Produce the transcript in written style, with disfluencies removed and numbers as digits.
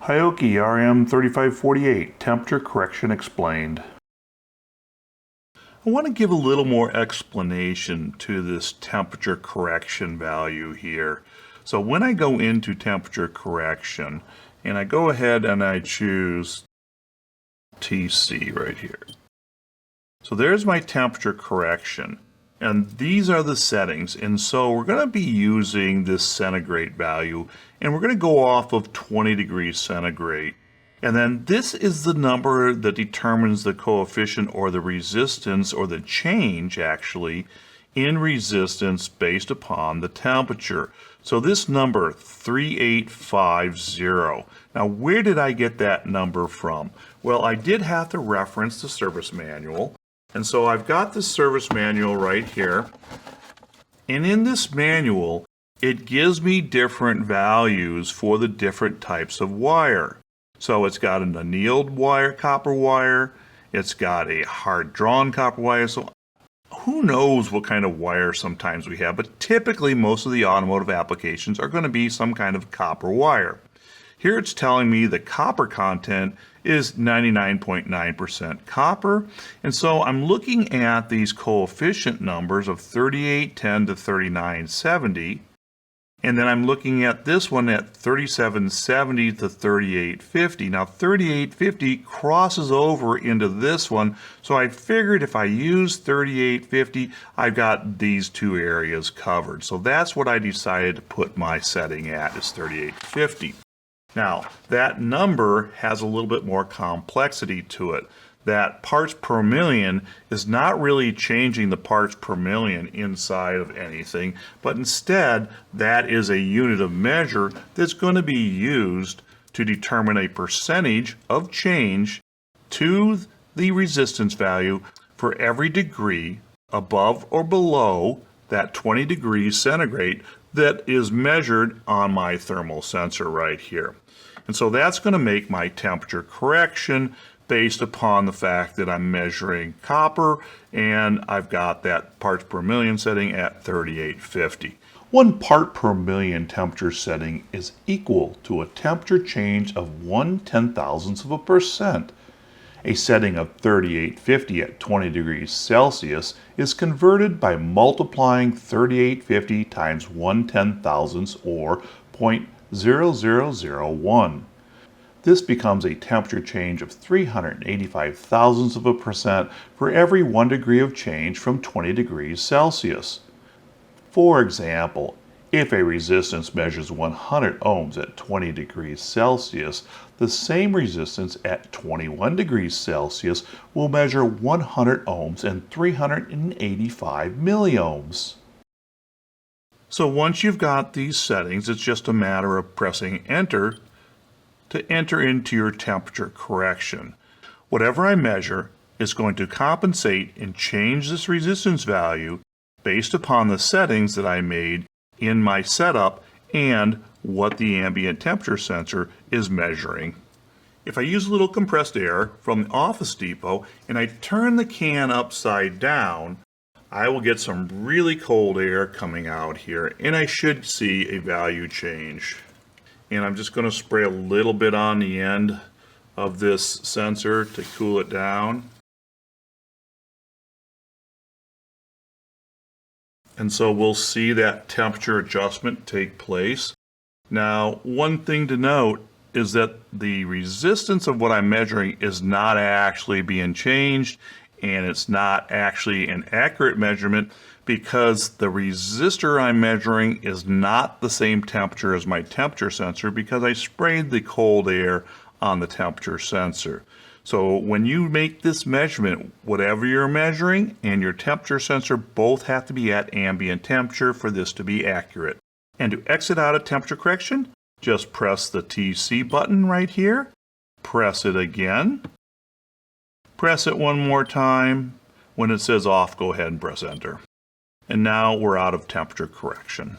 Hioki RM3548, Temperature Correction Explained. I want to give a little more explanation to this temperature correction value here. So when I go into temperature correction, and I go ahead and I choose TC right here. So there's my temperature correction. And these are the settings, and so we're going to be using this centigrade value, and we're going to go off of 20 degrees centigrade. And then this is the number that determines the coefficient or the resistance or the change actually in resistance based upon the temperature. So this number 3850. Now where did I get that number from? Well, I did have to reference the service manual. And so I've got the service manual right here. And in this manual, it gives me different values for the different types of wire. So it's got an annealed wire, copper wire. It's got a hard drawn copper wire. So who knows what kind of wire sometimes we have, but typically most of the automotive applications are going to be some kind of copper wire. Here it's telling me the copper content is 99.9% copper, and so I'm looking at these coefficient numbers of 3810 to 3970, and then I'm looking at this one at 3770 to 3850. Now 3850 crosses over into this one, so I figured if I use 3850, I've got these two areas covered. So that's what I decided to put my setting at, is 3850. Now, that number has a little bit more complexity to it. That parts per million is not really changing the parts per million inside of anything, but instead that is a unit of measure that's going to be used to determine a percentage of change to the resistance value for every degree above or below that 20 degrees centigrade that is measured on my thermal sensor right here. And so that's going to make my temperature correction based upon the fact that I'm measuring copper and I've got that parts per million setting at 3850. 1 part per million temperature setting is equal to a temperature change of 1/10,000th of a percent. A setting of 3850 at 20 degrees Celsius is converted by multiplying 3850 times 1/10,000th or 0.0001. This becomes a temperature change of 385,000ths of a percent for every 1 degree of change from 20 degrees Celsius. For example, if a resistance measures 100 ohms at 20 degrees Celsius, the same resistance at 21 degrees Celsius will measure 100 ohms and 385 milliohms. So once you've got these settings, it's just a matter of pressing enter to enter into your temperature correction. Whatever I measure is going to compensate and change this resistance value based upon the settings that I made in my setup and what the ambient temperature sensor is measuring. If I use a little compressed air from the Office Depot and I turn the can upside down, I will get some really cold air coming out here, and I should see a value change. And I'm just going to spray a little bit on the end of this sensor to cool it down. And so we'll see that temperature adjustment take place. Now, one thing to note is that the resistance of what I'm measuring is not actually being changed, and it's not actually an accurate measurement because the resistor I'm measuring is not the same temperature as my temperature sensor because I sprayed the cold air on the temperature sensor. So when you make this measurement, whatever you're measuring and your temperature sensor both have to be at ambient temperature for this to be accurate. And to exit out of temperature correction, just press the TC button right here, press it again, press it one more time. When it says off, go ahead and press enter. And now we're out of temperature correction.